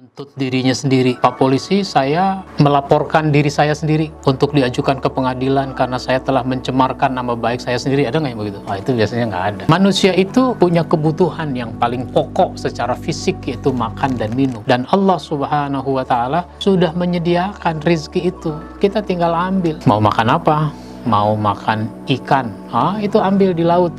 menuntut dirinya sendiri. Pak polisi, saya melaporkan diri saya sendiri untuk diajukan ke pengadilan karena saya telah mencemarkan nama baik saya sendiri. Ada nggak yang begitu? Itu biasanya nggak ada. Manusia itu punya kebutuhan yang paling pokok secara fisik, yaitu makan dan minum. Dan Allah Subhanahu wa Ta'ala sudah menyediakan rizki itu. Kita tinggal ambil. Mau makan apa? Mau makan ikan? Itu ambil di laut.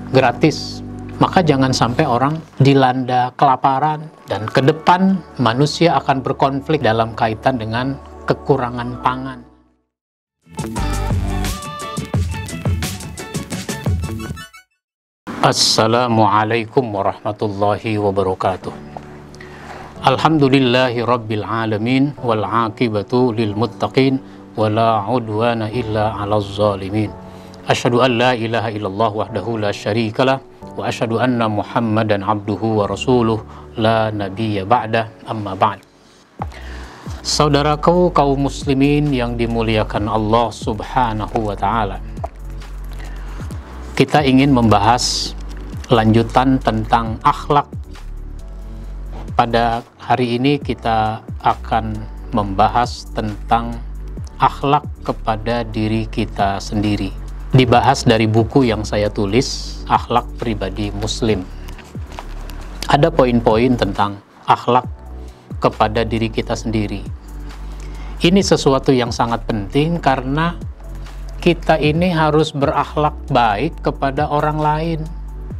Gratis. Maka jangan sampai orang dilanda kelaparan, dan ke depan manusia akan berkonflik dalam kaitan dengan kekurangan pangan. Assalamualaikum warahmatullahi wabarakatuh. Alhamdulillahi rabbil alamin, wal aqibatu lil muttaqin, wala udwana illa 'alal zalimin. Asyhadu an la ilaha illallah wahdahu la syarikalah, wa asyhadu anna Muhammadan abduhu wa rasuluh la nabiyya ba'dah, amma ba'd. Saudaraku kaum muslimin yang dimuliakan Allah Subhanahu wa Ta'ala, kita ingin membahas lanjutan tentang akhlak. Pada hari ini kita akan membahas tentang akhlak kepada diri kita sendiri. Dibahas dari buku yang saya tulis, Akhlak Pribadi Muslim. Ada poin-poin tentang akhlak kepada diri kita sendiri. Ini sesuatu yang sangat penting karena kita ini harus berakhlak baik kepada orang lain,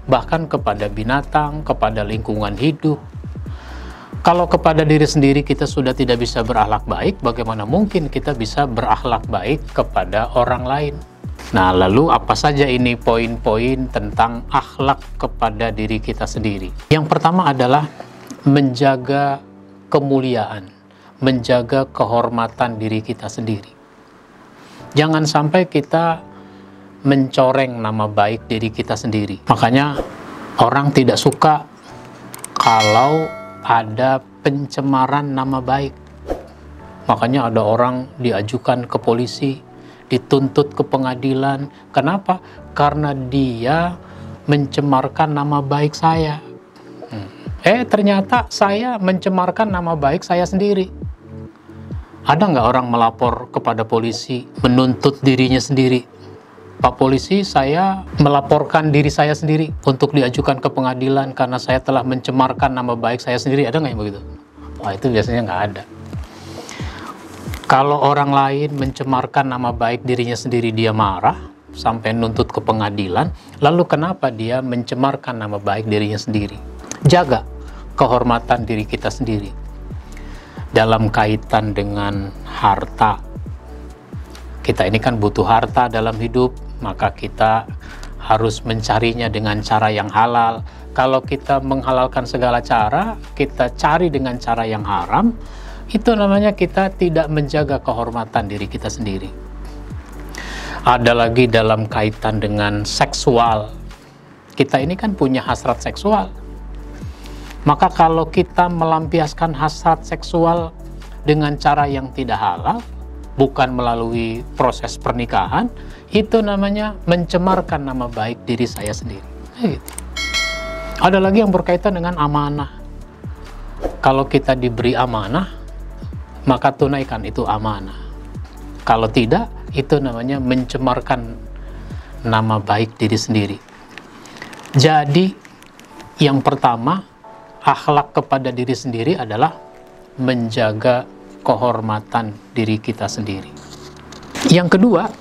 bahkan kepada binatang, kepada lingkungan hidup. Kalau kepada diri sendiri kita sudah tidak bisa berakhlak baik, bagaimana mungkin kita bisa berakhlak baik kepada orang lain? Nah, lalu apa saja ini poin-poin tentang akhlak kepada diri kita sendiri? Yang pertama adalah menjaga kemuliaan, menjaga kehormatan diri kita sendiri. Jangan sampai kita mencoreng nama baik diri kita sendiri. Makanya orang tidak suka kalau ada pencemaran nama baik. Makanya ada orang diajukan ke polisi, dituntut ke pengadilan. Kenapa? Karena dia mencemarkan nama baik saya. Ternyata saya mencemarkan nama baik saya sendiri. Ada nggak orang melapor kepada polisi, menuntut dirinya sendiri? Pak polisi, saya melaporkan diri saya sendiri untuk diajukan ke pengadilan karena saya telah mencemarkan nama baik saya sendiri. Ada nggak yang begitu? Itu biasanya nggak ada. Kalau orang lain mencemarkan nama baik dirinya sendiri, dia marah sampai nuntut ke pengadilan, lalu kenapa dia mencemarkan nama baik dirinya sendiri? Jaga kehormatan diri kita sendiri. Dalam kaitan dengan harta, kita ini kan butuh harta dalam hidup, maka kita harus mencarinya dengan cara yang halal. Kalau kita menghalalkan segala cara, kita cari dengan cara yang haram, itu namanya kita tidak menjaga kehormatan diri kita sendiri. Ada lagi dalam kaitan dengan seksual. Kita ini kan punya hasrat seksual. Maka kalau kita melampiaskan hasrat seksual dengan cara yang tidak halal, bukan melalui proses pernikahan, itu namanya mencemarkan nama baik diri saya sendiri. Gitu. Ada lagi yang berkaitan dengan amanah. Kalau kita diberi amanah, maka tunaikan itu amanah. Kalau tidak, itu namanya mencemarkan nama baik diri sendiri. Jadi, yang pertama, akhlak kepada diri sendiri adalah menjaga kehormatan diri kita sendiri. Yang kedua,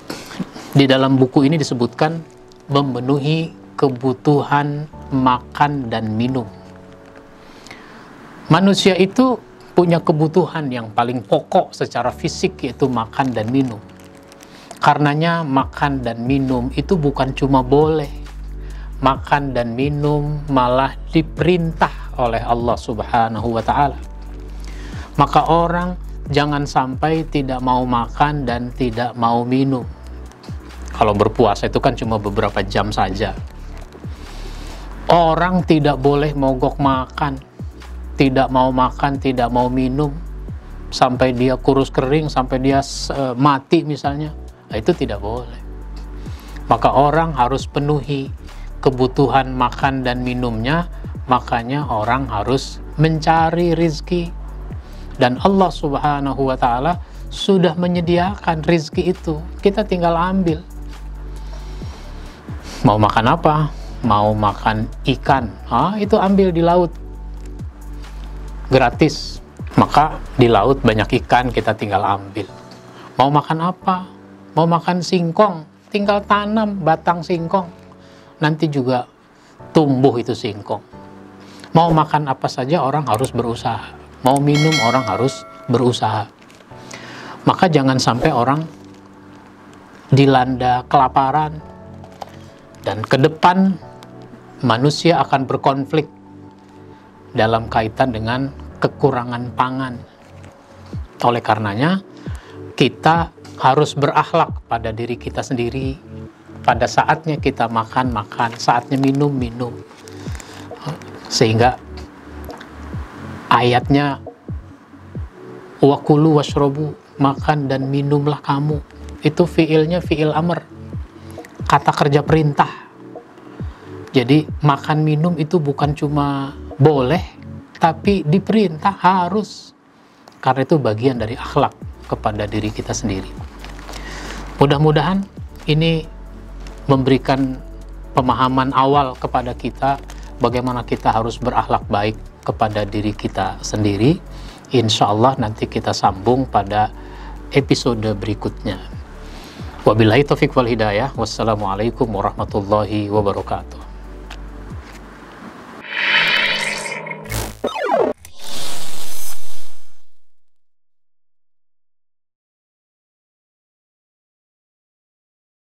di dalam buku ini disebutkan memenuhi kebutuhan makan dan minum. Manusia itu punya kebutuhan yang paling pokok secara fisik, yaitu makan dan minum. Karenanya makan dan minum itu bukan cuma boleh. Makan dan minum malah diperintah oleh Allah Subhanahu wa Ta'ala. Maka orang jangan sampai tidak mau makan dan tidak mau minum. Kalau berpuasa itu kan cuma beberapa jam saja. Orang tidak boleh mogok makan, tidak mau makan, tidak mau minum, sampai dia kurus kering, sampai dia mati misalnya. Itu tidak boleh. Maka orang harus penuhi kebutuhan makan dan minumnya. Makanya orang harus mencari rizki. Dan Allah Subhanahu wa Ta'ala sudah menyediakan rizki itu, kita tinggal ambil. Mau makan apa? Mau makan ikan, itu ambil di laut, gratis. Maka di laut banyak ikan, kita tinggal ambil. Mau makan apa? Mau makan singkong, tinggal tanam batang singkong, nanti juga tumbuh itu singkong. Mau makan apa saja orang harus berusaha, mau minum orang harus berusaha. Maka jangan sampai orang dilanda kelaparan, dan ke depan manusia akan berkonflik dalam kaitan dengan kekurangan pangan. Oleh karenanya, kita harus berakhlak pada diri kita sendiri. Pada saatnya kita makan, saatnya minum. Sehingga ayatnya, wakulu washrobu, makan dan minumlah kamu. Itu fiilnya fiil amr, kata kerja perintah. Jadi makan minum itu bukan cuma boleh, tapi diperintah, harus. Karena itu bagian dari akhlak kepada diri kita sendiri. Mudah-mudahan ini memberikan pemahaman awal kepada kita bagaimana kita harus berakhlak baik kepada diri kita sendiri. Insya Allah nanti kita sambung pada episode berikutnya. Wabillahi taufiq wal hidayah. Wassalamualaikum warahmatullahi wabarakatuh.